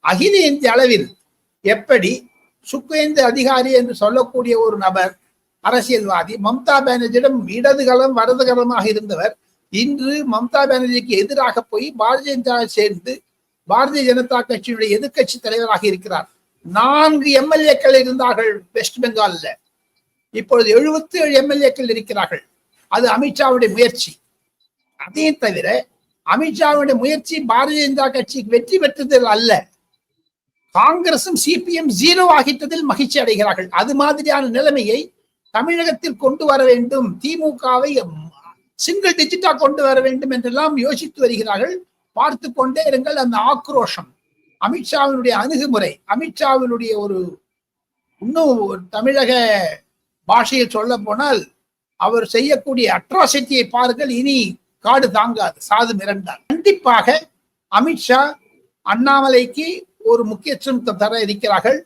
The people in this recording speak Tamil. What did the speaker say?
அகில இந்திய அளவில் எப்படி சுக்கேந்து அதிகாரி என்று சொல்லக்கூடிய ஒரு நபர், அரசியல்வாதி, மம்தா பானர்ஜியிடம் இடதுகரம் வலதுகரமாக இருந்தவர், இன்று மம்தா பானர்ஜிக்கு எதிராக போய் பாரதிய ஜனதா சேர்ந்து பாரதிய ஜனதா கட்சியினுடைய எதிர்கட்சி தலைவராக இருக்கிறார். 4 எம்எல்ஏக்கள் இருந்தார்கள் வெஸ்ட் பெங்கால்ல, இப்பொழுது 77 எம்எல்ஏக்கள் இருக்கிறார்கள். அது அமித்ஷாவுடைய முயற்சி. அதே தவிர அமித்ஷாவுடைய முயற்சி பாரதிய ஜனதா கட்சிக்கு வெற்றி பெற்றதில் அல்ல, காங்கிரசும் சிபிஎம் 0 ஆகிட்டதில் மகிழ்ச்சி அடைகிறார்கள். அது மாதிரியான நிலைமையை தமிழகத்தில் கொண்டு வர வேண்டும், திமுகவை சிங்கிள் டிஜிட்டா கொண்டு வர வேண்டும் என்றெல்லாம் யோசித்து வருகிறார்கள். பார்த்து கொண்டே இருங்கள். அந்த ஆக்ரோஷம், அமித்ஷாவினுடைய அணுகுமுறை, அமித்ஷாவினுடைய இன்னும் தமிழக பாஷையில் சொல்ல போனால் அவர் செய்யக்கூடிய அட்ராசிட்டியை பாருங்கள். இனி காடு தாங்காது, சாது மிரண்டார். கண்டிப்பாக அமித்ஷா அண்ணாமலைக்கு ஒரு முக்கியத்துவம் தர இருக்கிறார்கள்.